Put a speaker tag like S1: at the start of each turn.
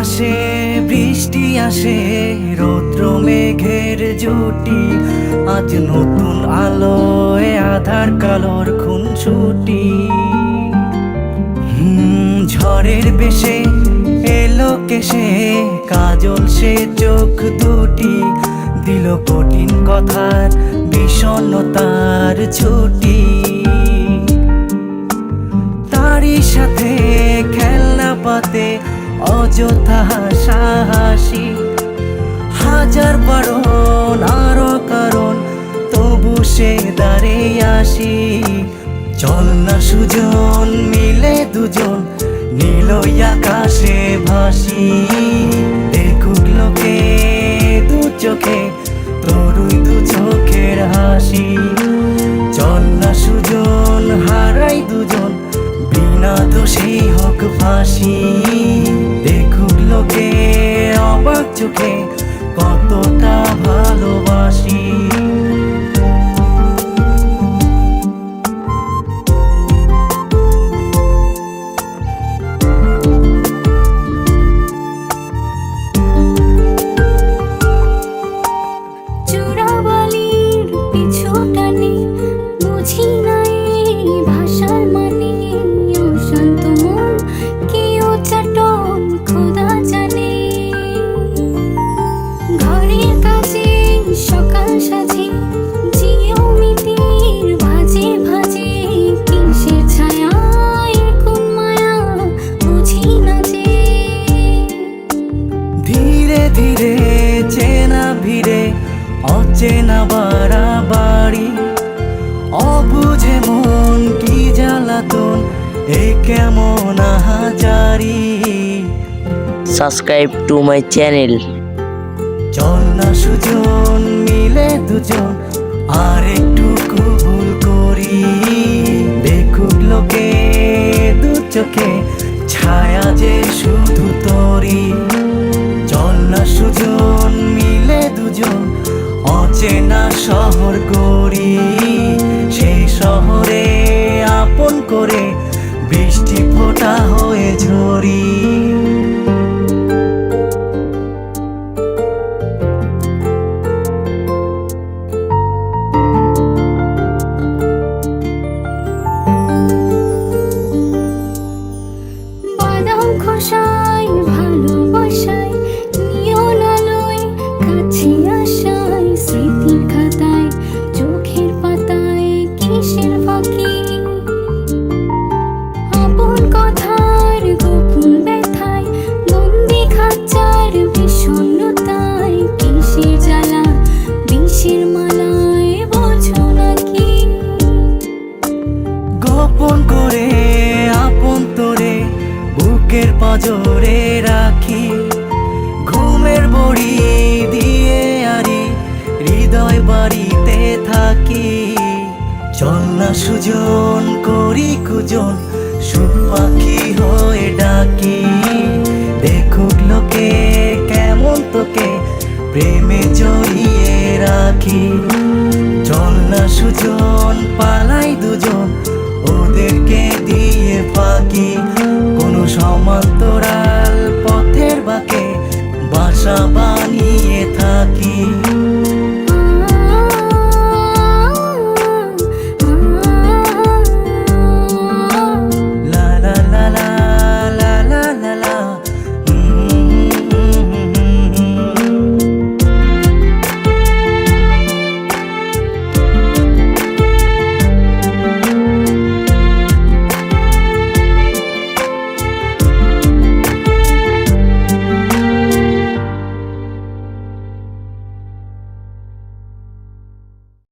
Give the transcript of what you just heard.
S1: আসে বৃষ্টি আসে রৌদ্র মেঘের জুটি, আজ নতুন আলোয় আধার কালোর খুনসুটি। ঝড়ের বেশে এলো কেশে কাজল সে চোখ দুটি, দিল কঠিন কথার বিষণ্ণতার ছুটি। তারই সাথে খেলনা পাতে অযথা হাসাহাসি, হাজার বারণ আরো কারণ তবু সে দাঁড়িয়ে আসি। চল না সুজন মিলে দুজন নীলই আকাশে ভাসি, দেখুক লোকে দু চোখে তরুই দু চোখের হাসি। চল না সুজন হারাই দুজন বিনা দোষী হোক ফাঁসি, দেখুক লোকে অবাক চোখে কতটা ভালোবাসি। ধীরে চেনা ভিড়ে অচেনা বাড়াবাড়ি, অবুঝে মন কি জ্বালাতন এ কেমন আহাজারি।
S2: Subscribe to my channel.
S1: চল না সুজন মিলে দুজন আর একটু ভুল করি, দেখুক লোকে দু চোখে ছায়া যে শুধু তোরি। চল না সুজন মিলে দুজন অচেনা শহর গড়ি, সেই শহরে আপন করে বৃষ্টি ফোঁটা হয়ে ঝরি।
S3: বাদাম খোসায় ভালোবাসায় নিয়ন আলোয় কাছে আসায়, স্মৃতির খাতায় চোখের পাতায় কিসের ফাঁকি। আপন কথার গোপন ব্যথায় বন্দি খাঁচার বিষণ্ণতায়, কিসের জ্বালা বিষের মালায় বোঝো নাকি।
S1: গোপন করে আপন তোরে বুকের পাঁজরে রাখি, ঘুমের বড়ি দিয়ে আরি হৃদয় বাড়িতে থাকি। চল না সুজন করি কুজন সুখ পাখি হয়ে ডাকি, দেখুক লোকে কেমন তোকে প্রেমে জড়িয়ে রাখি। চল না সুজন পালাই দুজন ওদেরকে দিয়ে ফাঁকি, কোনো সমান্তরাল পথের বাঁকে বাসা বানিয়ে থাকি।